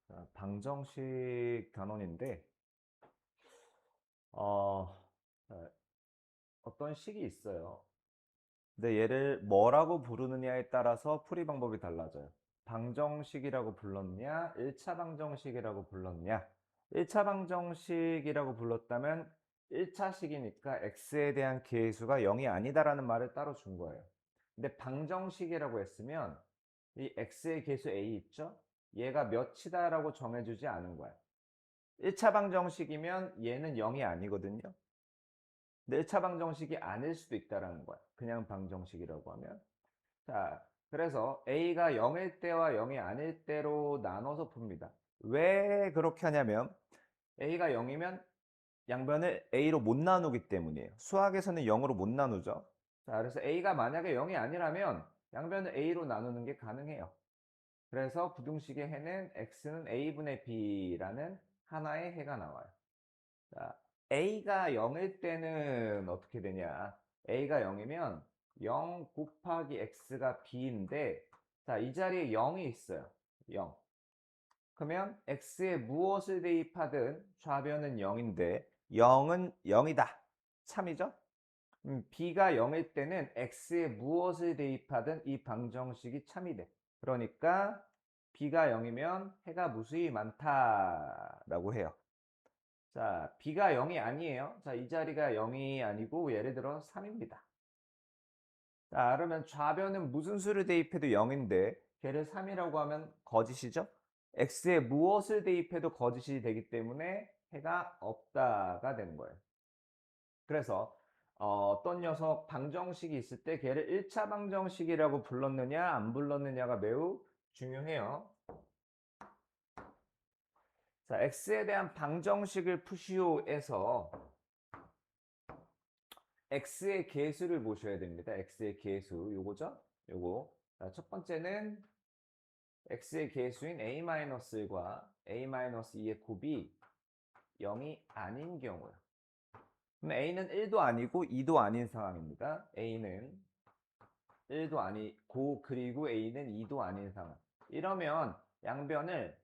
자, 방정식 단원인데, 어, 자, 어떤 식이 있어요. 근데 얘를 뭐라고 부르느냐에 따라서 풀이 방법이 달라져요. 방정식이라고 불렀냐, 1차 방정식이라고 불렀냐. 1차 방정식이라고 불렀다면 1차식이니까 x에 대한 계수가 0이 아니다라는 말을 따로 준 거예요. 근데 방정식이라고 했으면 이 x의 계수 a 있죠? 얘가 몇이다라고 정해주지 않은 거야. 1차 방정식이면 얘는 0이 아니거든요. 근데 1차 방정식이 아닐 수도 있다라는 거야. 그냥 방정식이라고 하면. 자, 그래서 a가 0일 때와 0이 아닐 때로 나눠서 풉니다. 왜 그렇게 하냐면 a가 0이면 양변을 a로 못 나누기 때문이에요. 수학에서는 0으로 못 나누죠. 자, 그래서 a가 만약에 0이 아니라면 양변을 a로 나누는 게 가능해요. 그래서 부등식의 해는 x는 a분의 b라는 하나의 해가 나와요. 자, a가 0일 때는 어떻게 되냐? a가 0이면 0 곱하기 x가 b인데, 자, 이 자리에 0이 있어요. 0. 그러면 x에 무엇을 대입하든 좌변은 0인데 0은 0이다. 참이죠? b가 0일 때는 x에 무엇을 대입하든 이 방정식이 참이 돼. 그러니까 b가 0이면 해가 무수히 많다라고 해요. 자, b가 0이 아니에요. 자, 이 자리가 0이 아니고 예를 들어 3입니다. 자, 그러면 좌변은 무슨 수를 대입해도 0인데 걔를 3이라고 하면 거짓이죠? x에 무엇을 대입해도 거짓이 되기 때문에 해가 없다가 되는 거예요. 그래서 어떤 녀석 방정식이 있을 때 걔를 1차 방정식이라고 불렀느냐 안 불렀느냐가 매우 중요해요. 자, x에 대한 방정식을 푸시오에서 x의 계수를 보셔야 됩니다. x의 계수 요거죠? 요거. 자, 첫 번째는 x의 계수인 a-1과 a-2의 곱이 0이 아닌 경우요. 그럼 a는 1도 아니고 2도 아닌 상황입니다. a는 1도 아니고 그리고 a는 2도 아닌 상황. 이러면 양변을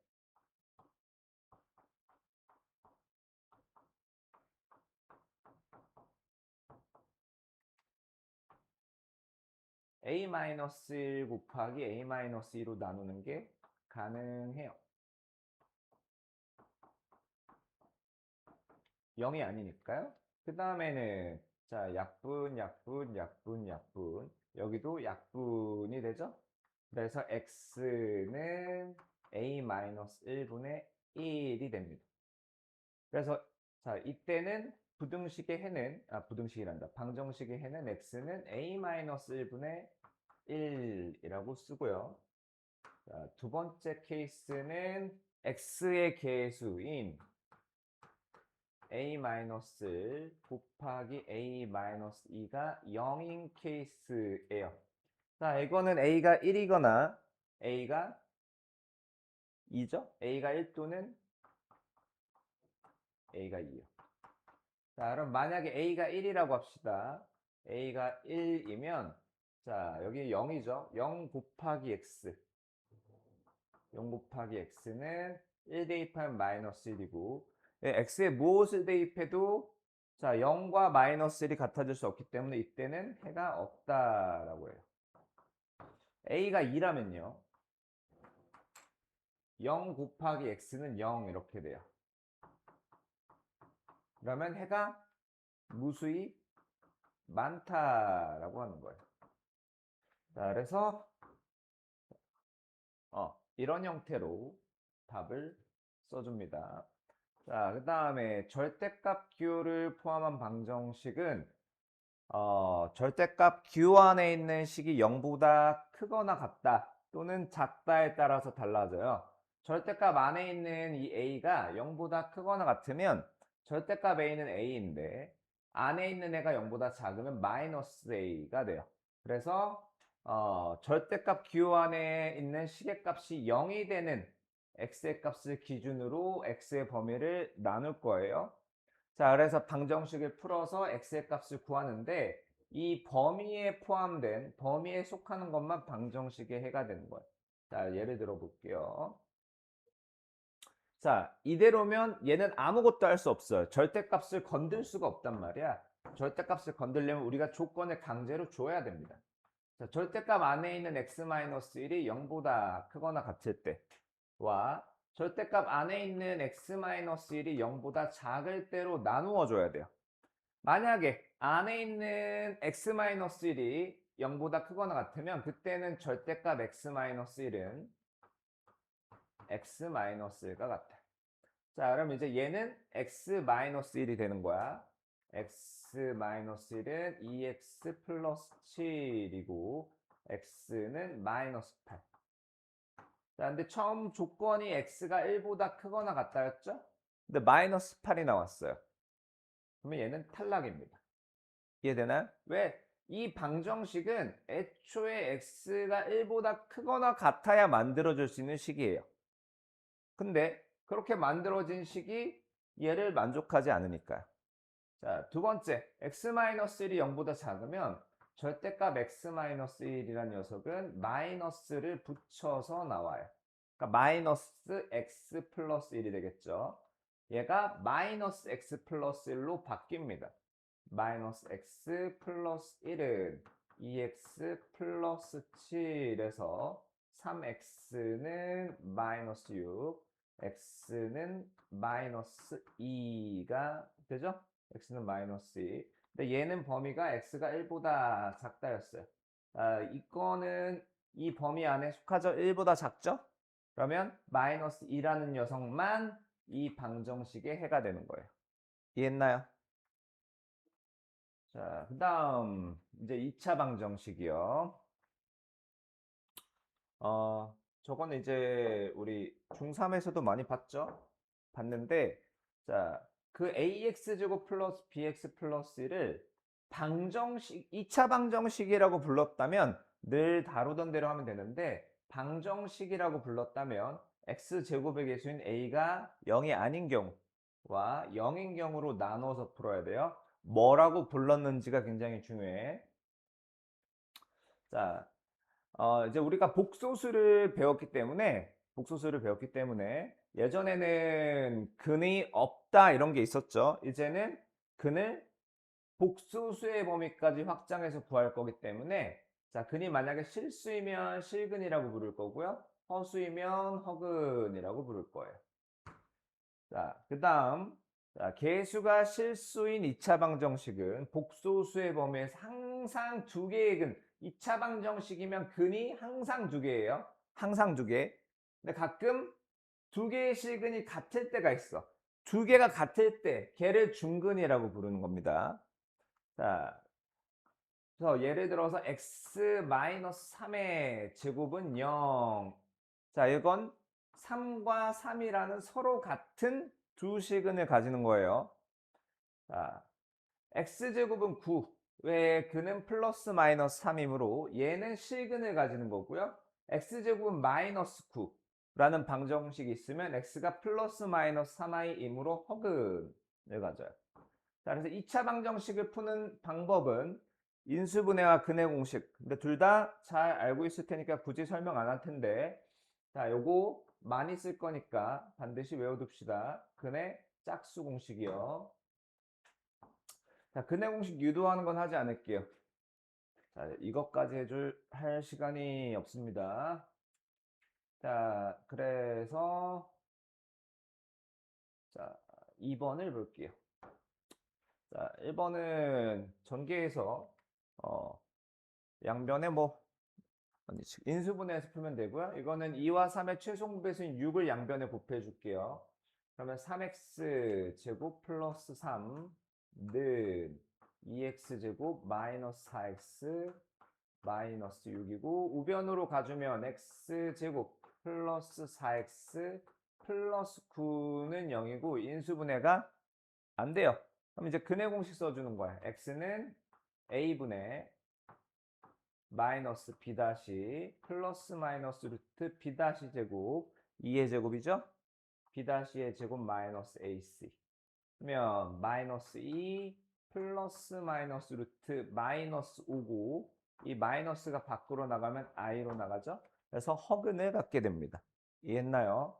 a-1 곱하기 a-2로 나누는 게 가능해요. 0이 아니니까요. 그 다음에는 자 약분, 약분, 약분, 약분. 여기도 약분이 되죠. 그래서 x는 a-1분의 1이 됩니다. 그래서 자 이때는 부등식의 해는 부등식이란다. 방정식의 해는 x는 a-1분의 1이라고 쓰고요. 자, 두 번째 케이스는 x의 계수인 a- 곱하기 a-2가 0인 케이스예요. 자, 이거는 a가 1이거나 a가 2죠? a가 1 또는 a가 2요. 자, 그럼 만약에 a가 1이라고 합시다. a가 1이면 자, 여기 0이죠? 0 곱하기 x. 0 곱하기 x는 1 대입하면 마이너스 1이고 x에 무엇을 대입해도 자 0과 마이너스 1이 같아질 수 없기 때문에 이때는 해가 없다라고 해요. a가 2라면요. 0 곱하기 x는 0 이렇게 돼요. 그러면 해가 무수히 많다라고 하는 거예요. 자, 그래서 이런 형태로 답을 써줍니다. 자, 그 다음에 절대값 기호를 포함한 방정식은 절대값 q 안에 있는 식이 0보다 크거나 같다 또는 작다에 따라서 달라져요. 절대값 안에 있는 이 a가 0보다 크거나 같으면 절대값 a는 a인데 안에 있는 애가 0보다 작으면 마이너스 a가 돼요. 그래서 절대값 q 안에 있는 식의 값이 0이 되는 x의 값을 기준으로 x의 범위를 나눌 거예요. 자, 그래서 방정식을 풀어서 x의 값을 구하는데 이 범위에 포함된 범위에 속하는 것만 방정식의 해가 되는 거예요. 자, 예를 들어 볼게요. 자, 이대로면 얘는 아무것도 할 수 없어요. 절대값을 건들 수가 없단 말이야. 절대값을 건들려면 우리가 조건을 강제로 줘야 됩니다. 자, 절대값 안에 있는 x-1이 0보다 크거나 같을 때와 절대값 안에 있는 x-1이 0보다 작을 때로 나누어 줘야 돼요. 만약에 안에 있는 x-1이 0보다 크거나 같으면 그때는 절대값 x-1은 x-1과 같아. 자, 그럼 이제 얘는 x-1이 되는 거야. x-1은 2x 플러스 7이고 x는 마이너스 8. 자, 근데 처음 조건이 x가 1보다 크거나 같다였죠? 근데 마이너스 8이 나왔어요. 그러면 얘는 탈락입니다. 이해되나요? 왜? 이 방정식은 애초에 x가 1보다 크거나 같아야 만들어줄 수 있는 식이에요. 근데 그렇게 만들어진 식이 얘를 만족하지 않으니까요. 자, 두 번째, x-1이 0보다 작으면 절대값 x-1이라는 녀석은 마이너스를 붙여서 나와요. 그러니까 마이너스 x 플러스 1이 되겠죠. 얘가 마이너스 x 플러스 1로 바뀝니다. 마이너스 x 플러스 1은 2x 플러스 7에서 3x는 마이너스 6, x는 마이너스 2가 되죠? x는 마이너스 2. 근데 얘는 범위가 x가 1보다 작다였어요. 이거는 이 범위 안에 속하죠? 1보다 작죠? 그러면 마이너스 2라는 녀석만 이 방정식의 해가 되는 거예요. 이해했나요? 자, 그 다음 이제 2차 방정식이요. 저거는 이제 우리 중3에서도 많이 봤죠? 봤는데, 자, 그 ax제곱 플러스 bx 플러스 1을 방정식, 2차 방정식이라고 불렀다면 늘 다루던 대로 하면 되는데, 방정식이라고 불렀다면 x제곱의 개수인 a가 0이 아닌 경우와 0인 경우로 나눠서 풀어야 돼요. 뭐라고 불렀는지가 굉장히 중요해. 자, 이제 우리가 복소수를 배웠기 때문에 예전에는 근이 없다 이런 게 있었죠. 이제는 근을 복소수의 범위까지 확장해서 구할 거기 때문에 자, 근이 만약에 실수이면 실근이라고 부를 거고요. 허수이면 허근이라고 부를 거예요. 자, 그 다음 개수가 실수인 2차 방정식은 복소수의 범위에서 항상 두 개의 근 2차 방정식이면 근이 항상 두 개예요. 항상 두 개. 근데 가끔 두 개의 실근이 같을 때가 있어. 두 개가 같을 때 걔를 중근이라고 부르는 겁니다. 자, 그래서 예를 들어서 x-3의 제곱은 0. 자, 이건 3과 3이라는 서로 같은 두 실근을 가지는 거예요. 자, x제곱은 9. 왜? 그는 플러스 마이너스 3이므로 얘는 실근을 가지는 거고요. x제곱은 마이너스 9라는 방정식이 있으면 x가 플러스 마이너스 3i이므로 허근을 가져요. 자, 그래서 2차 방정식을 푸는 방법은 인수분해와 근해 공식. 근데 둘 다 잘 알고 있을 테니까 굳이 설명 안 할 텐데. 자, 요거 많이 쓸 거니까 반드시 외워둡시다. 근해 짝수 공식이요. 자, 근해 공식 유도하는 건 하지 않을게요. 자, 이것까지 할 시간이 없습니다. 자, 그래서 자, 2번을 볼게요. 자, 1번은 전개해서 양변에 인수분해해서 풀면 되고요. 이거는 2와 3의 최소공배수인 6을 양변에 곱해 줄게요. 그러면 3x 제곱 플러스 3는 2x 제곱 마이너스 4x 마이너스 6이고 우변으로 가주면 x 제곱 플러스 4x 플러스 9는 0이고 인수분해가 안 돼요. 그럼 이제 근해 공식 써주는 거야. x는 a분의 마이너스 b 다시 플러스 마이너스 루트 b 다시 제곱 2의 제곱이죠? b 다시의 제곱 마이너스 ac 그러면 마이너스 2 플러스 마이너스 루트 마이너스 5고 이 마이너스가 밖으로 나가면 i로 나가죠? 그래서 허근을 갖게 됩니다. 이해했나요?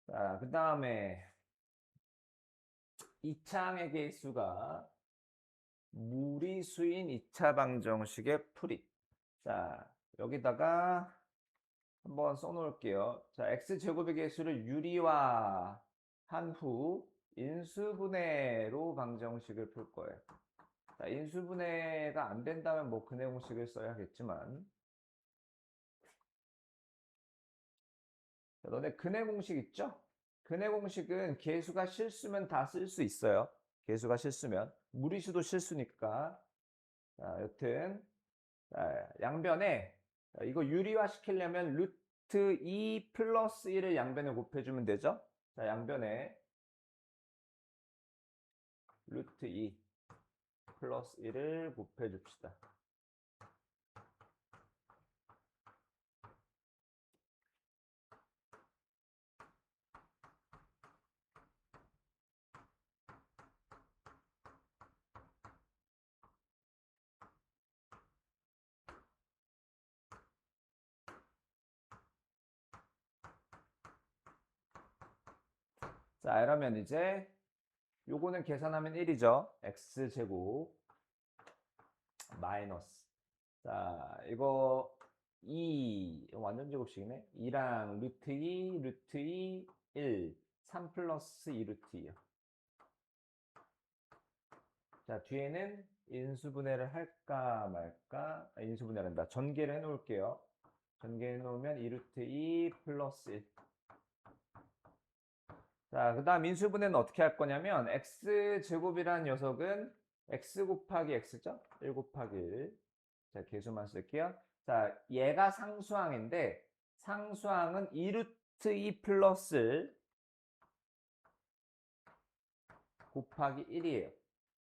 자, 그 다음에 이차항의 개수가 무리수인 2차 방정식의 풀이. 자, 여기다가 한번 써놓을게요. 자, x제곱의 개수를 유리화한 후 인수분해로 방정식을 풀 거예요. 자, 인수분해가 안 된다면 뭐 근해 공식을 써야겠지만, 자, 너네 근해 공식 있죠? 근해 공식은 개수가 실수면 다 쓸 수 있어요. 개수가 실수면. 무리수도 실수니까. 자, 여튼 자, 양변에 이거 유리화 시키려면 루트 2 플러스 1을 양변에 곱해주면 되죠? 자, 양변에 루트 2 플러스 1을 곱해줍시다. 자, 이러면 이제 요거는 계산하면 1이죠. x제곱 마이너스. 자, 이거 2 완전 제곱식이네. 2랑 루트 2, 루트 2, 1, 3 플러스 2 루트 2요. 자, 뒤에는 인수분해를 할까 말까? 인수분해를 한다. 전개를 해놓을게요. 전개해 놓으면 2 루트 2 플러스 1. 자, 그 다음 인수분해는 어떻게 할 거냐면 x제곱이라는 녀석은 x 곱하기 x죠? 1 곱하기 1. 자, 개수만 쓸게요. 자, 얘가 상수항인데 상수항은 2 루트 2 플러스 곱하기 1이에요.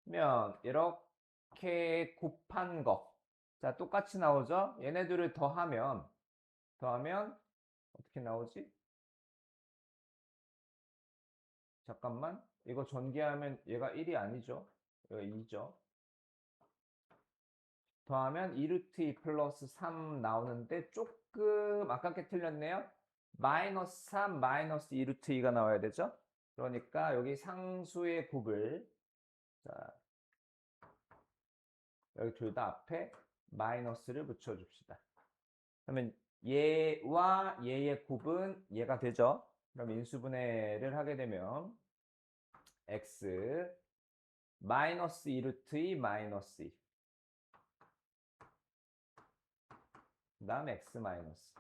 그러면 이렇게 곱한 거. 자, 똑같이 나오죠? 얘네들을 더하면 어떻게 나오지? 잠깐만. 이거 전개하면 얘가 1이 아니죠? 얘가 2죠? 더하면 2 루트 2 플러스 3 나오는데 조금 아깝게 틀렸네요. 마이너스 3 마이너스 2 루트 2가 나와야 되죠? 그러니까 여기 상수의 곱을 자, 여기 둘 다 앞에 마이너스를 붙여줍시다. 그러면 얘와 얘의 곱은 얘가 되죠? 그럼 인수분해를 하게 되면 x 마이너스 2 루트 2 마이너스 2 그 다음에 x 마이너스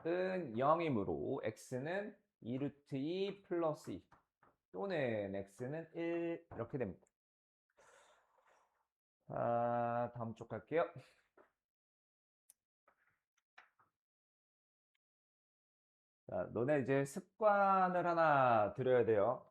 은 0이므로 x는 2 루트 2 플러스 2 또는 x는 1 이렇게 됩니다. 다음 쪽 갈게요. 자, 너네 이제 습관을 하나 들여야 돼요.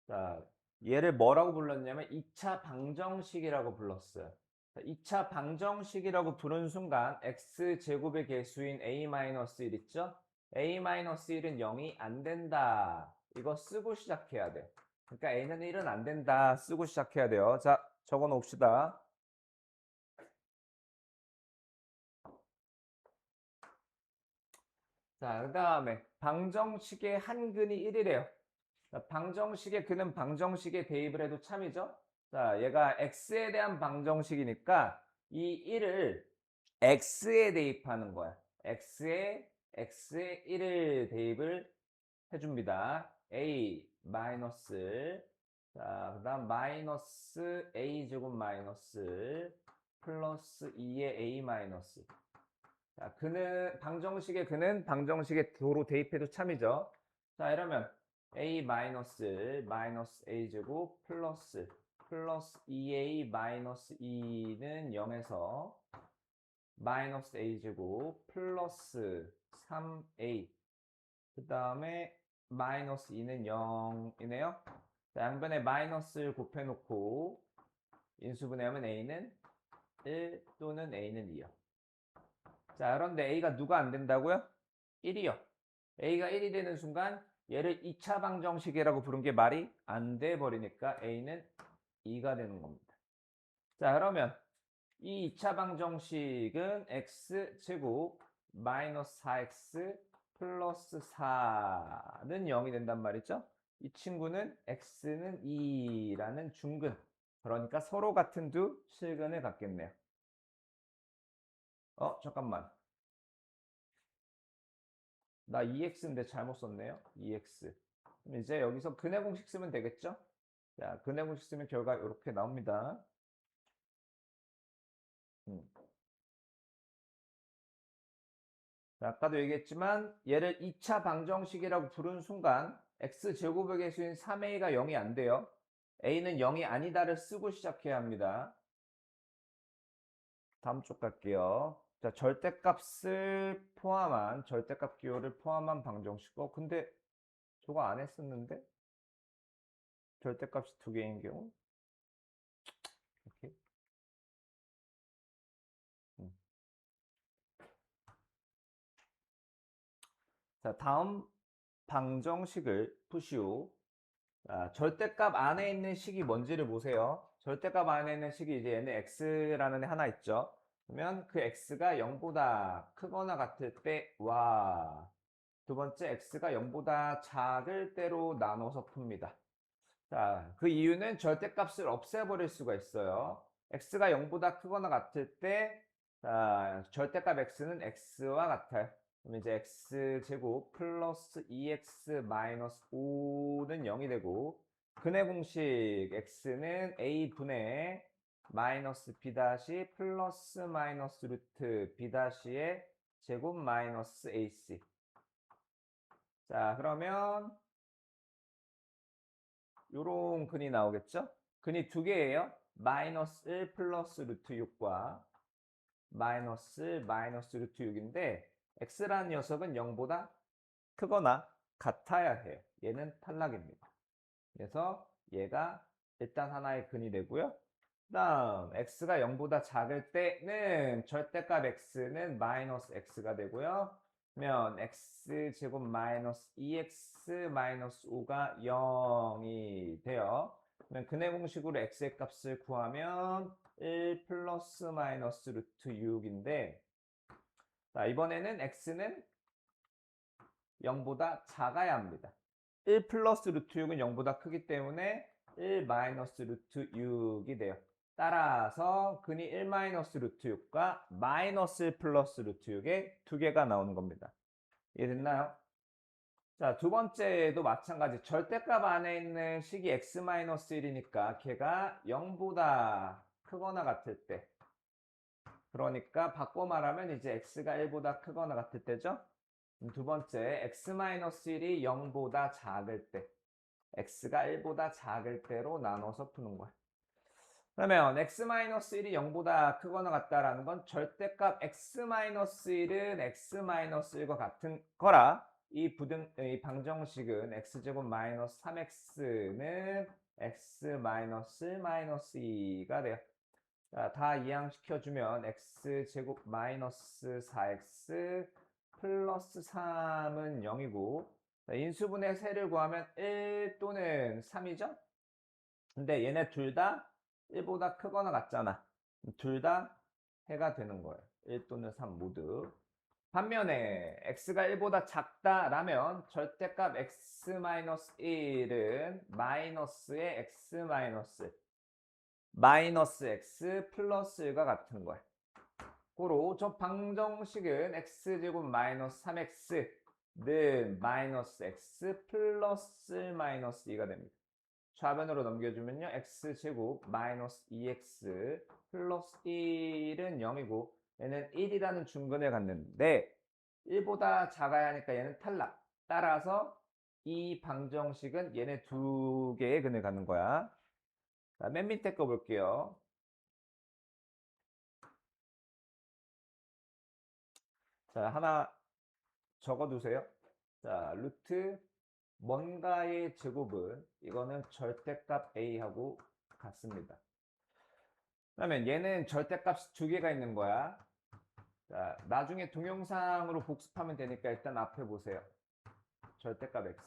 자, 얘를 뭐라고 불렀냐면 2차 방정식이라고 불렀어요. 2차 방정식이라고 부른 순간 x제곱의 개수인 a-1 있죠? a-1은 0이 안 된다. 이거 쓰고 시작해야 돼. 그러니까 a는 1은 안 된다. 쓰고 시작해야 돼요. 자, 적어 놓읍시다. 자, 그 다음에 방정식의 한근이 1이래요. 방정식의 근은 방정식에 대입을 해도 참이죠? 자, 얘가 x에 대한 방정식이니까 이 1을 x에 대입하는 거야. x에 1을 대입을 해줍니다. a 마이너스 자, 그 다음 마이너스 a 제곱 마이너스 플러스 2의 a 마이너스 자, 그는 방정식의 그는 방정식의 도로 대입해도 참이죠. 자, 이러면 a 마이너스 a 제곱 플러스 2a 마이너스 2는 0에서 마이너스 a 제곱 플러스 3a 그 다음에 마이너스 2는 0이네요. 자, 양변에 마이너스를 곱해놓고 인수분해하면 a는 1 또는 a는 2요. 자, 그런데 a가 누가 안 된다고요? 1이요. a가 1이 되는 순간 얘를 2차 방정식이라고 부른 게 말이 안 돼 버리니까 a는 2가 되는 겁니다. 자, 그러면 이 2차 방정식은 x제곱 마이너스 4x 플러스 4는 0이 된단 말이죠. 이 친구는 x는 2라는 중근. 그러니까 서로 같은 두 실근을 갖겠네요. 잠깐만. 나 2x인데 잘못 썼네요. 2x. 그럼 이제 여기서 근의 공식 쓰면 되겠죠? 자, 근의 공식 쓰면 결과 이렇게 나옵니다. 음. 자, 아까도 얘기했지만 얘를 2차 방정식이라고 부른 순간 x제곱의 개수인 3a가 0이 안 돼요. a는 0이 아니다를 쓰고 시작해야 합니다. 다음 쪽 갈게요. 자, 절대값을 포함한 절대값 기호를 포함한 방정식. 근데 저거 안 했었는데 절대값이 두 개인 경우 이렇게. 음. 자, 다음 방정식을 푸시오. 절대값 안에 있는 식이 뭔지를 보세요. 절대값 안에 있는 식이 이제 얘는 x라는 애 하나 있죠. 그러면 그 x가 0보다 크거나 같을 때 와. 두 번째 x가 0보다 작을 때로 나눠서 풉니다. 자, 그 이유는 절대값을 없애버릴 수가 있어요. x가 0보다 크거나 같을 때 절대값 x는 x와 같아요. 그럼 이제 x제곱 플러스 2x 마이너스 5는 0이 되고 근의 공식 x는 a분의 마이너스 b 다시 플러스 마이너스 루트 b 다시의 제곱 마이너스 ac. 자, 그러면 요런 근이 나오겠죠? 근이 두 개예요. 마이너스 1 플러스 루트 6과 마이너스 루트 6인데 x라는 녀석은 0보다 크거나 같아야 해요. 얘는 탈락입니다. 그래서 얘가 일단 하나의 근이 되고요. 다음 x가 0보다 작을 때는 절대값 x는 마이너스 x가 되고요. 그러면 x제곱 마이너스 2x 마이너스 5가 0이 돼요. 그러면 근의 공식으로 x의 값을 구하면 1 플러스 마이너스 루트 6인데 자, 이번에는 x는 0보다 작아야 합니다. 1 플러스 루트 6은 0보다 크기 때문에 1 마이너스 루트 6이 돼요. 따라서 근이 1 마이너스 루트 6과 마이너스 1 플러스 루트 6의 두 개가 나오는 겁니다. 이해됐나요? 자, 두 번째도 마찬가지. 절대값 안에 있는 식이 x-1이니까 걔가 0보다 크거나 같을 때. 그러니까 바꿔 말하면 이제 x가 1보다 크거나 같을 때죠. 두 번째, x-1이 0보다 작을 때. x가 1보다 작을 때로 나눠서 푸는 거야. 그러면 x-1이 0보다 크거나 같다라는 건 절대값 x-1은 x-1과 같은 거라 이 방정식은 x제곱 마이너스 3x는 x 마이너스 2가 돼요. 자, 다 이항시켜주면 x제곱 마이너스 4x 플러스 3은 0이고 인수분해 세를 구하면 1 또는 3이죠? 근데 얘네 둘 다 1보다 크거나 같잖아. 둘 다 해가 되는 거예요. 1 또는 3 모두. 반면에 x가 1보다 작다라면 절대값 x-1은 마이너스의 마이너스 x 플러스 1과 같은 거야. 고로 저 방정식은 x제곱 마이너스 3x는 마이너스 x 플러스 마이너스 2가 됩니다. 좌변으로 넘겨주면요. x제곱 마이너스 2x 플러스 1은 0이고 얘는 1이라는 중근을 갖는데 1보다 작아야 하니까 얘는 탈락. 따라서 이 방정식은 얘네 두 개의 근을 갖는 거야. 자, 맨 밑에 거 볼게요. 자, 하나 적어두세요. 자, 루트 뭔가의 제곱은 이거는 절대값 a하고 같습니다. 그러면 얘는 절대값이 두 개가 있는 거야. 자, 나중에 동영상으로 복습하면 되니까 일단 앞에 보세요. 절대값 x.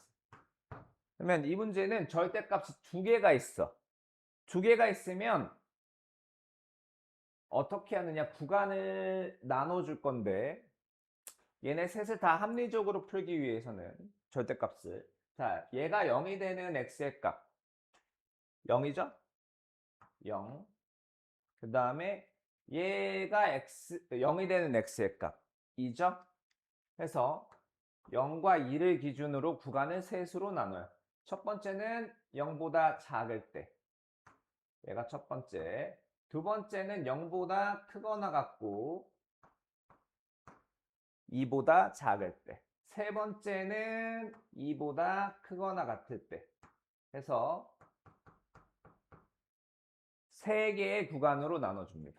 그러면 이 문제는 절대값이 두 개가 있어. 두 개가 있으면 어떻게 하느냐? 구간을 나눠줄 건데 얘네 셋을 다 합리적으로 풀기 위해서는 절대값을, 자, 얘가 0이 되는 x의 값 0이죠? 0. 그 다음에 얘가 0이 되는 x의 값 2죠? 해서 0과 2를 기준으로 구간을 셋으로 나눠요. 첫 번째는 0보다 작을 때, 얘가 첫 번째. 두 번째는 0보다 크거나 같고 2보다 작을 때. 세 번째는 2보다 크거나 같을 때. 해서 세 개의 구간으로 나눠줍니다.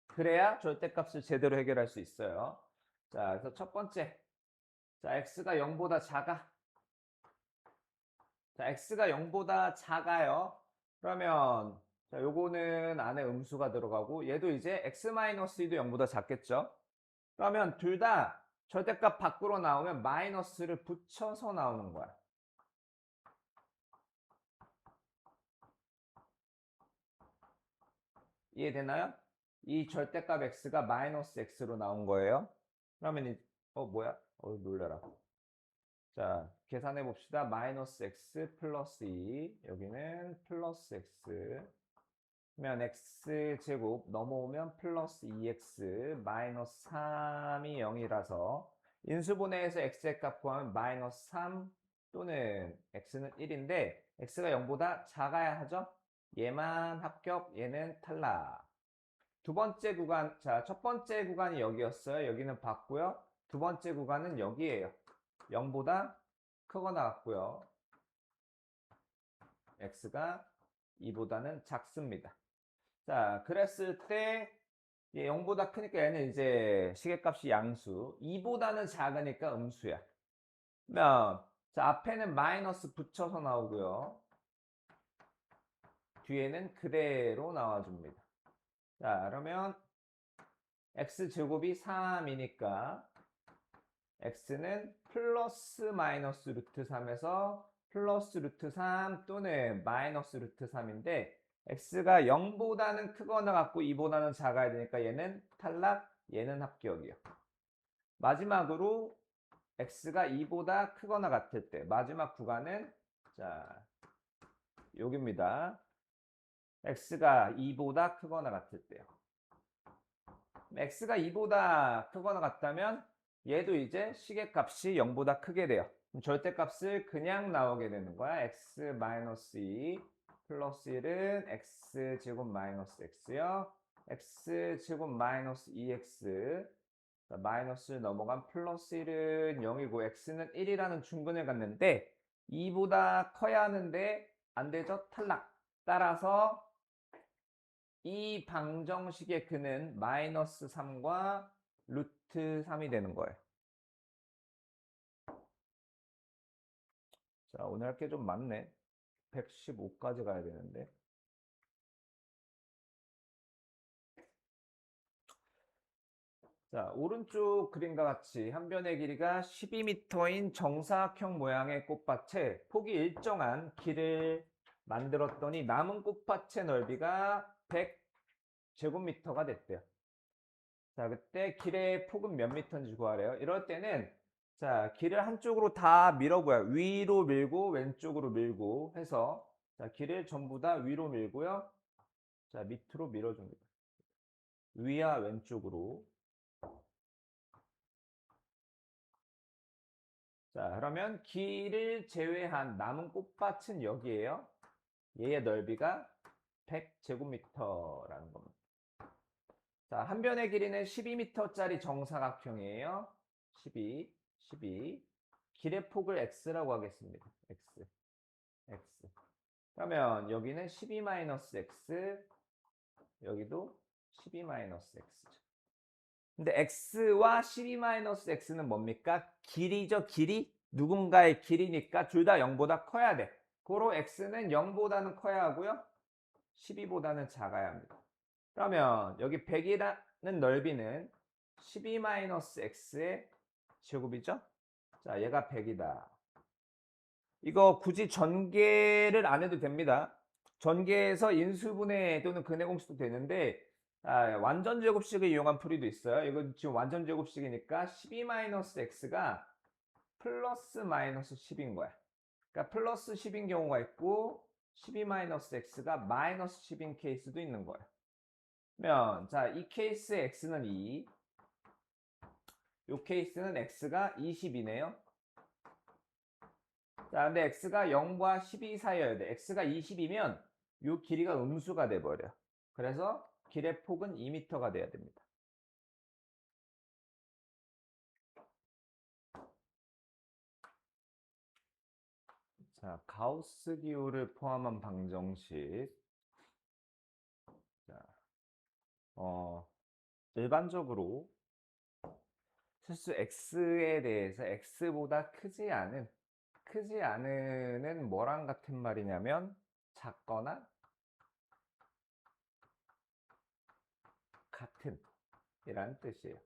그래야 절대값을 제대로 해결할 수 있어요. 자, 그래서 첫 번째. 자, x가 0보다 작아. 자, x가 0보다 작아요. 그러면 자, 요거는 안에 음수가 들어가고 얘도 이제 x-2도 0보다 작겠죠? 그러면 둘 다 절대값 밖으로 나오면 마이너스를 붙여서 나오는 거야. 이해되나요? 이 절대값 x가 마이너스 x로 나온 거예요. 그러면 뭐야? 놀래라. 자, 계산해 봅시다. 마이너스 x 플러스 2 여기는 플러스 x 그러면 x제곱 넘어오면 플러스 2x 마이너스 3이 0이라서 인수분해에서 x의 값 구하면 마이너스 3 또는 x는 1인데 x가 0보다 작아야 하죠. 얘만 합격, 얘는 탈락. 두 번째 구간, 자, 첫 번째 구간이 여기였어요. 여기는 봤고요. 두 번째 구간은 여기에요. 0보다 크거나 같고요. x가 2보다는 작습니다. 자, 그랬을 때 0보다 크니까 얘는 이제 시계값이 양수, 2보다는 작으니까 음수야. 그러면 자, 앞에는 마이너스 붙여서 나오고요. 뒤에는 그대로 나와줍니다. 자, 그러면 x제곱이 3이니까 x는 플러스 마이너스 루트 3에서 플러스 루트 3 또는 마이너스 루트 3인데 x가 0보다는 크거나 같고 2보다는 작아야 되니까 얘는 탈락, 얘는 합격이요. 마지막으로 x가 2보다 크거나 같을 때 마지막 구간은 자, 여기입니다. x가 2보다 크거나 같을 때요. x가 2보다 크거나 같다면 얘도 이제 시계값이 0보다 크게 돼요. 그럼 절대값을 그냥 나오게 되는 거야. x-2 플러스 1은 x제곱 마이너스 x요. x제곱 마이너스 2x 마이너스를 넘어간 플러스 1은 0이고 x는 1이라는 중근을 갖는데 2보다 커야 하는데 안 되죠? 탈락. 따라서 이 방정식의 근은 마이너스 3과 루트 3이 되는 거예요. 자, 오늘 할 게 좀 많네. 115까지 가야 되는데. 자, 오른쪽 그림과 같이 한 변의 길이가 12m인 정사각형 모양의 꽃밭에 폭이 일정한 길을 만들었더니 남은 꽃밭의 넓이가 100제곱미터가 됐대요. 자, 그때 길의 폭은 몇 미터인지 구하래요. 이럴 때는 자, 길을 한쪽으로 다 밀어보아요. 위로 밀고 왼쪽으로 밀고 해서 자, 길을 전부 다 위로 밀고요. 자, 밑으로 밀어줍니다. 위와 왼쪽으로. 자, 그러면 길을 제외한 남은 꽃밭은 여기에요. 얘의 넓이가 100제곱미터라는 겁니다. 자, 한 변의 길이는 12m짜리 정사각형이에요. 12. 길의 폭을 x라고 하겠습니다. x. 그러면 여기는 12-x, 여기도 12-x죠. 근데 x와 12-x는 뭡니까? 길이죠, 길이. 누군가의 길이니까 둘 다 0보다 커야 돼. 고로 x는 0보다는 커야 하고요. 12보다는 작아야 합니다. 그러면 여기 100이라는 넓이는 12-x의 제곱이죠? 자, 얘가 100이다. 이거 굳이 전개를 안 해도 됩니다. 전개해서 인수분해 또는 근해공식도 되는데 완전 제곱식을 이용한 풀이도 있어요. 이건 지금 완전 제곱식이니까 12-x가 플러스 마이너스 10인 거야. 그러니까 플러스 10인 경우가 있고 12-x가 마이너스 10인 케이스도 있는 거야. 그러면 이 케이스의 x는 2, 이 케이스는 x가 20이네요. 근데 x가 0과 12 사이여야 돼. x가 20이면 이 길이가 음수가 돼버려. 그래서 길의 폭은 2m가 돼야 됩니다. 가우스 기호를 포함한 방정식. 일반적으로 실수 x에 대해서 x보다 크지 않은은 뭐랑 같은 말이냐면 작거나 같은 이라는 뜻이에요.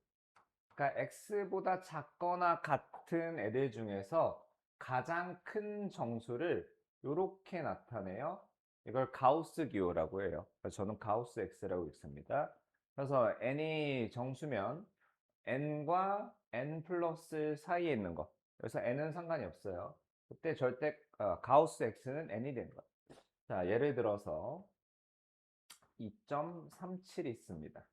그러니까 x보다 작거나 같은 애들 중에서 가장 큰 정수를 이렇게 나타내요. 이걸 가우스 기호라고 해요. 저는 가우스 x라고 읽습니다. 그래서 n이 정수면 n과 n 플러스 사이에 있는 거. 그래서 n은 상관이 없어요. 그때 절대 가우스 x는 n이 되는 거예요. 예를 들어서 2.37이 있습니다.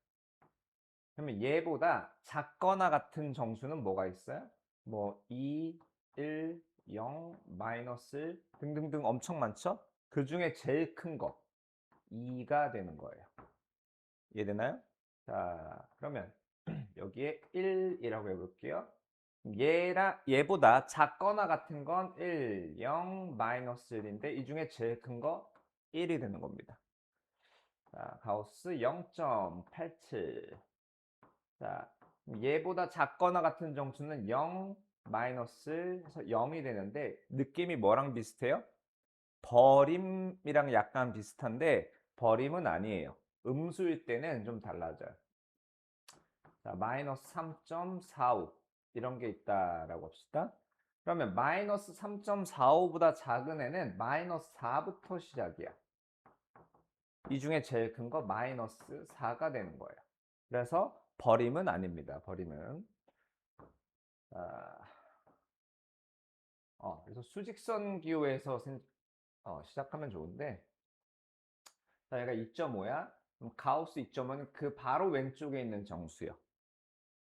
그러면 얘보다 작거나 같은 정수는 뭐가 있어요? 뭐 2, 1, 0, 마이너스 1 등등등 엄청 많죠? 그 중에 제일 큰 거 2가 되는 거예요. 이해되나요? 그러면 여기에 1이라고 해볼게요. 얘보다 작거나 같은 건 1, 0, 마이너스 1인데 이 중에 제일 큰 거 1이 되는 겁니다. 가우스 0.87. 얘보다 작거나 같은 정수는 0, 마이너스 해서 0이 되는데 느낌이 뭐랑 비슷해요? 버림이랑 약간 비슷한데 버림은 아니에요. 음수일 때는 좀 달라져요. 마이너스 3.45 이런 게 있다라고 합시다. 그러면 마이너스 3.45보다 작은 애는 마이너스 4부터 시작이야. 이 중에 제일 큰 거 마이너스 4가 되는 거예요. 그래서 버림은 아닙니다. 버림은. 그래서 수직선 기호에서 시작하면 좋은데, 얘가 2.5야. 그럼 가우스 2.5는 그 바로 왼쪽에 있는 정수요.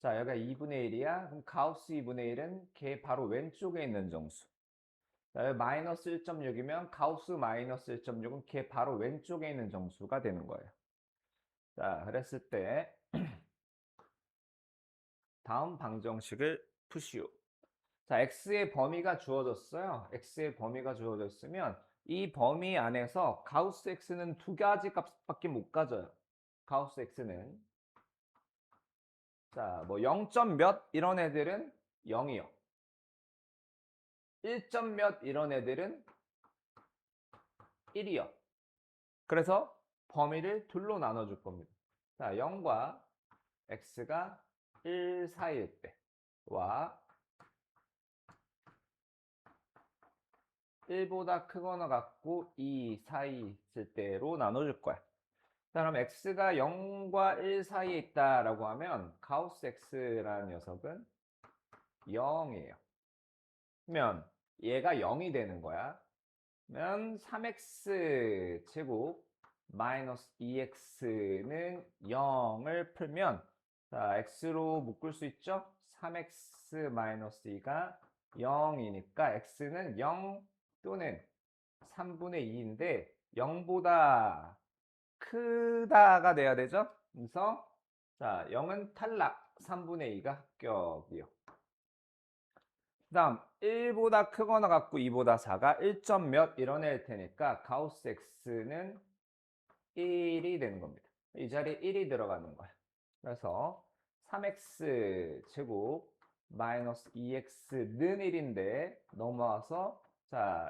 여기가 2분의 1이야. 그럼 가우스 2분의 1은 걔 바로 왼쪽에 있는 정수. 여기 마이너스 1.6이면 가우스 마이너스 1.6은 걔 바로 왼쪽에 있는 정수가 되는 거예요. 그랬을 때 다음 방정식을 푸시오. x의 범위가 주어졌어요. x의 범위가 주어졌으면 이 범위 안에서 가우스 x는 두 가지 값밖에 못 가져요. 가우스 x는 뭐 0. 몇 이런 애들은 0이요. 1. 몇 이런 애들은 1이요. 그래서 범위를 둘로 나눠줄 겁니다. 0과 x가 1 사이일 때와 1보다 크거나 같고 2 사이 있을 때로 나눠줄 거야. 그럼 x가 0과 1 사이에 있다라고 하면 가우스 x라는 녀석은 0이에요. 그러면 얘가 0이 되는 거야. 그러면 3x 제곱 마이너스 2x는 0을 풀면 x로 묶을 수 있죠? 3x 마이너스 2가 0이니까 x는 0 또는 3분의 2인데 0보다 크다가 돼야 되죠? 그래서 0은 탈락, 3분의 2가 합격이요. 그 다음 1보다 크거나 같고 2보다 4가 1. 몇 이뤄낼 테니까 가우스 x는 1이 되는 겁니다. 이 자리에 1이 들어가는 거야. 그래서 3x 제곱 마이너스 2x는 1인데 넘어와서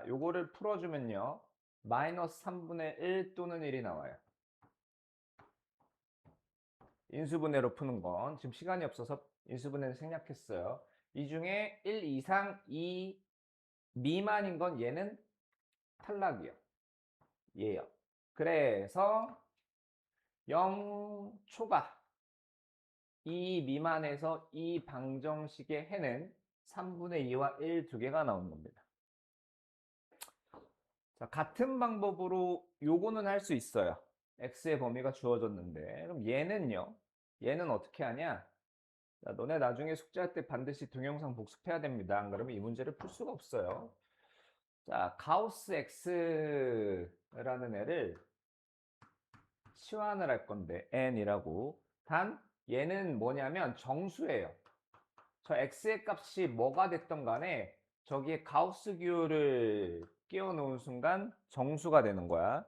요거를 풀어주면요. 마이너스 3분의 1 또는 1이 나와요. 인수분해로 푸는 건 지금 시간이 없어서 인수분해를 생략했어요. 이 중에 1 이상 2 미만인 건 얘는 탈락이요. 얘요. 그래서 0 초과 2 미만에서 이 방정식의 해는 3분의 2와 1 두 개가 나오는 겁니다. 자, 같은 방법으로 요거는 할 수 있어요. x의 범위가 주어졌는데 그럼 얘는요? 얘는 어떻게 하냐? 자, 너네 나중에 숙제할 때 반드시 동영상 복습해야 됩니다. 안 그러면 이 문제를 풀 수가 없어요. 자, 가우스 x라는 애를 치환을 할 건데 n이라고. 단 얘는 뭐냐면 정수예요. 저 x의 값이 뭐가 됐던 간에 저기에 가우스 기호를 끼워 놓은 순간 정수가 되는 거야.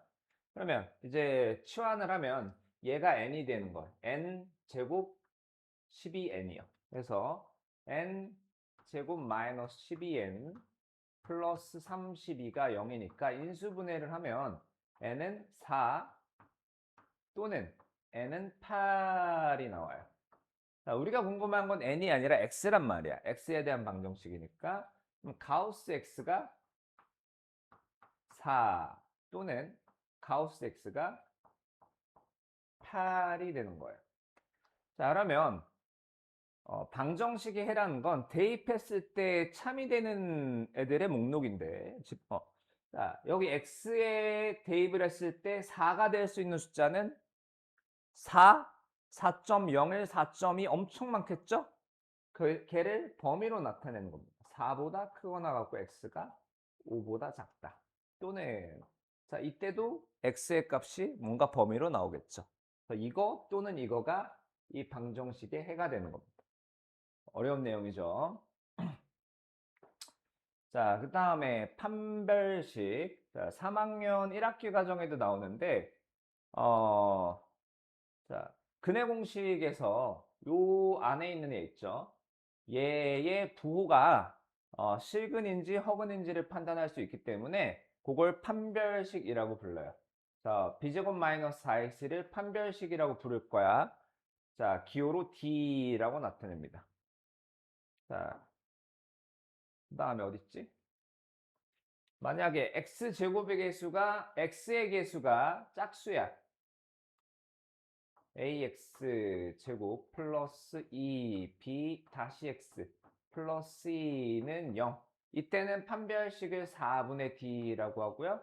그러면 이제 치환을 하면 얘가 n이 되는 거야. n 제곱 12n이요. 그래서 n 제곱 마이너스 12n 플러스 32가 0이니까 인수분해를 하면 n은 4 또는 n은 8이 나와요. 자, 우리가 궁금한 건 n이 아니라 x란 말이야. x에 대한 방정식이니까. 그럼 가우스 x가 4 또는 가우스 x가 8이 되는 거예요. 자, 그러면 방정식의 해라는 건 대입했을 때 참이 되는 애들의 목록인데, 자, 여기 x에 대입을 했을 때 4가 될 수 있는 숫자는 4, 4.01, 4.2 엄청 많겠죠? 걔를 범위로 나타내는 겁니다. 4보다 크거나 같고 x가 5보다 작다. 또는 자, 이때도 x의 값이 뭔가 범위로 나오겠죠. 그래서 이거 또는 이거가 이 방정식의 해가 되는 겁니다. 어려운 내용이죠. 자, 그 다음에 판별식. 자, 3학년 1학기 과정에도 나오는데, 자, 근해 공식에서 요 안에 있는 애 있죠. 얘의 부호가 실근인지 허근인지를 판단할 수 있기 때문에 그걸 판별식이라고 불러요. 자, b제곱 마이너스 4x를 판별식이라고 부를 거야. 자, 기호로 d라고 나타냅니다. 자, 그 다음에 어딨지? 만약에 x제곱의 개수가 x의 개수가 짝수야. ax 제곱 플러스 2b 다시 x 플러스 c는 0. 이때는 판별식을 4분의 d라고 하고요.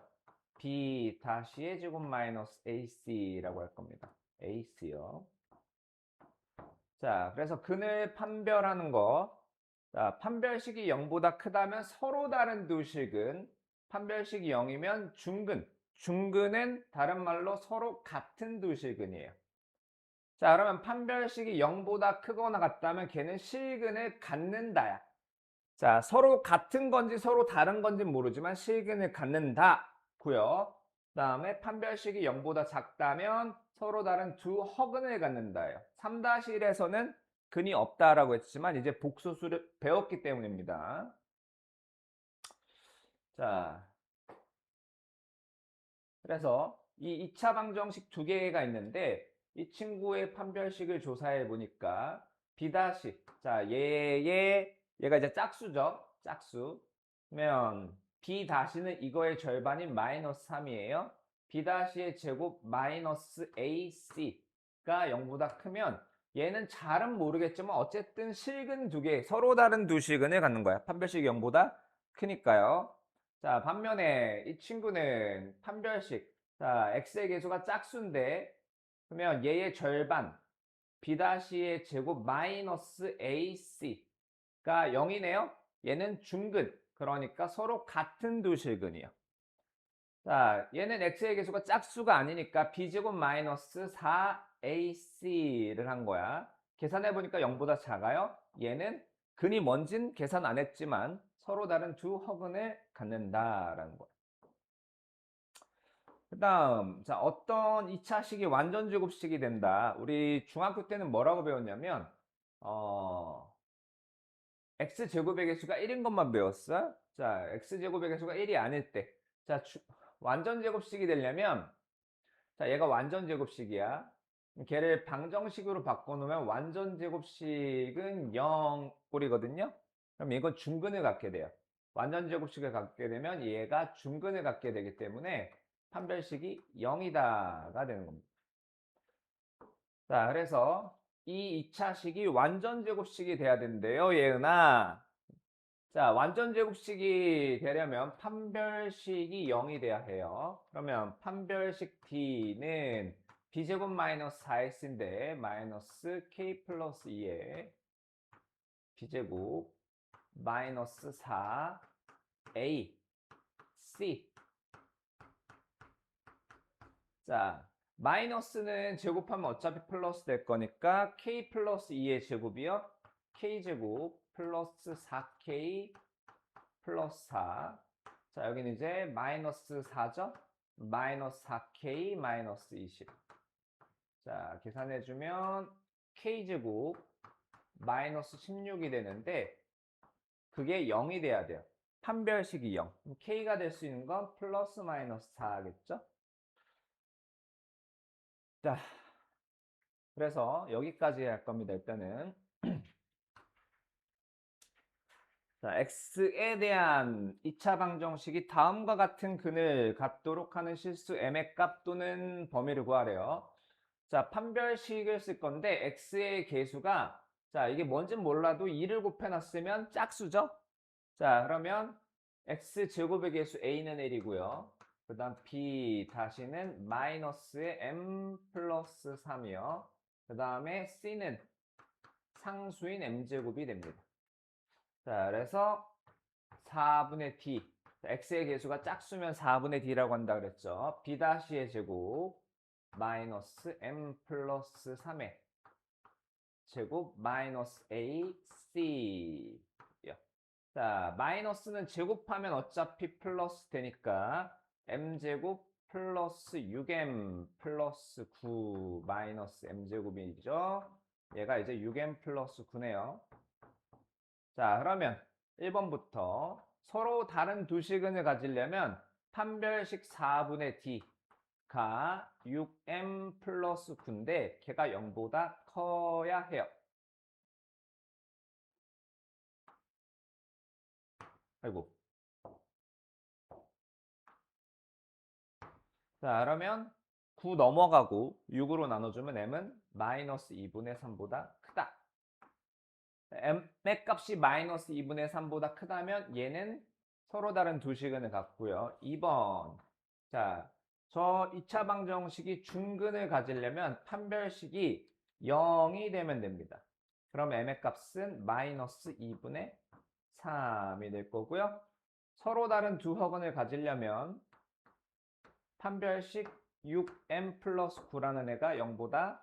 b 다시의 제곱 마이너스 ac라고 할 겁니다. ac요. 자, 그래서 근을 판별하는 거. 자, 판별식이 0보다 크다면 서로 다른 두 식은 판별식이 0이면 중근. 중근은 다른 말로 서로 같은 두 실근이에요. 자, 그러면 판별식이 0보다 크거나 같다면 걔는 실근을 갖는다야. 자, 서로 같은 건지 서로 다른 건지 모르지만 실근을 갖는다고요. 그다음에 판별식이 0보다 작다면 서로 다른 두 허근을 갖는다예요. 3-1에서는 근이 없다라고 했지만 이제 복소수를 배웠기 때문입니다. 자, 그래서 이 2차 방정식 두 개가 있는데 이 친구의 판별식을 조사해 보니까 B 다시 자 얘가 이제 짝수죠. 짝수. 그러면 B 다시는 이거의 절반인 마이너스 3이에요. B 다시의 제곱 마이너스 AC가 0보다 크면 얘는 잘은 모르겠지만 어쨌든 실근 두 개, 서로 다른 두 실근을 갖는 거야. 판별식이 0보다 크니까요. 자, 반면에 이 친구는 판별식. 자, x의 개수가 짝수인데 그러면 얘의 절반 b-의 제곱 마이너스 ac가 0이네요. 얘는 중근. 그러니까 서로 같은 두 실근이요. 자, 얘는 x의 개수가 짝수가 아니니까 b제곱 마이너스 4ac를 한 거야. 계산해 보니까 0보다 작아요. 얘는 근이 뭔진 계산 안 했지만 서로 다른 두 허근을 갖는다라는 거야. 그 다음, 자, 어떤 2차식이 완전 제곱식이 된다. 우리 중학교 때는 뭐라고 배웠냐면, x제곱의 개수가 1인 것만 배웠어. 자, x제곱의 개수가 1이 아닐 때. 자, 완전 제곱식이 되려면, 자, 얘가 완전 제곱식이야. 걔를 방정식으로 바꿔놓으면 완전 제곱식은 0꼴이거든요. 그럼 이건 중근을 갖게 돼요. 완전 제곱식을 갖게 되면 얘가 중근을 갖게 되기 때문에 판별식이 0이다가 되는 겁니다. 자, 그래서 이 2차 식이 완전 제곱식이 돼야 된대요, 예은아. 자, 완전 제곱식이 되려면 판별식이 0이 돼야 해요. 그러면 판별식 D는 B제곱 마이너스 4X인데 마이너스 K 플러스 2에 B제곱 마이너스 4A C. 자, 마이너스는 제곱하면 어차피 플러스 될 거니까 K 플러스 2의 제곱이요. K제곱 플러스 4K 플러스 4. 자, 여기는 이제 마이너스 4죠? 마이너스 4K 마이너스 20. 자, 계산해주면 K제곱 마이너스 16이 되는데 그게 0이 돼야 돼요. 판별식이 0. K가 될 수 있는 건 플러스 마이너스 4겠죠? 자, 그래서 여기까지 할 겁니다. 일단은 자, x에 대한 2차 방정식이 다음과 같은 근을 갖도록 하는 실수 m의 값 또는 범위를 구하래요. 자, 판별식을 쓸 건데 x의 계수가 자, 이게 뭔진 몰라도 2를 곱해놨으면 짝수죠? 자, 그러면 x제곱의 계수 a는 1이고요. 그 다음 b 다시는 마이너스의 m 플러스 3이요. 그 다음에 c는 상수인 m제곱이 됩니다. 자, 그래서 4분의 d. x의 계수가 짝수면 4분의 d라고 한다 그랬죠. b-의 제곱 마이너스 m 플러스 3의 제곱 마이너스 ac. 자, 마이너스는 제곱하면 어차피 플러스 되니까 m제곱 플러스 6m 플러스 9 마이너스 m제곱이죠. 얘가 이제 6m 플러스 9네요. 자, 그러면 1번부터 서로 다른 두 식은을 가지려면 판별식 4분의 d가 6m 플러스 9인데 걔가 0보다 커야 해요. 아이고. 자, 그러면 9 넘어가고 6으로 나눠주면 m은 마이너스 2분의 3보다 크다. m의 값이 마이너스 2분의 3보다 크다면 얘는 서로 다른 두 식은을 갖고요. 2번. 자, 저 2차 방정식이 중근을 가지려면 판별식이 0이 되면 됩니다. 그럼 m의 값은 마이너스 2분의 3이 될 거고요. 서로 다른 두 허근을 가지려면 판별식 6m 플러스 9라는 애가 0보다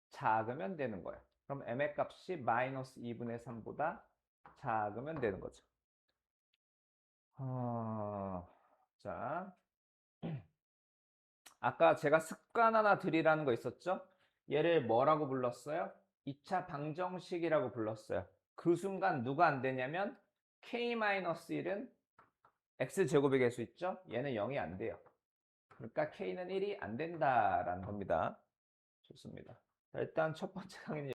작으면 되는 거예요. 그럼 m의 값이 마이너스 2분의 3보다 작으면 되는 거죠. 자, 아까 제가 습관 하나 드리라는 거 있었죠? 얘를 뭐라고 불렀어요? 2차 방정식이라고 불렀어요. 그 순간 누가 안 되냐면 k-1은 x제곱의 개수 있죠? 얘는 0이 안 돼요. 그러니까 k는 1이 안 된다라는 겁니다. 좋습니다. 자, 일단 첫 번째 강의는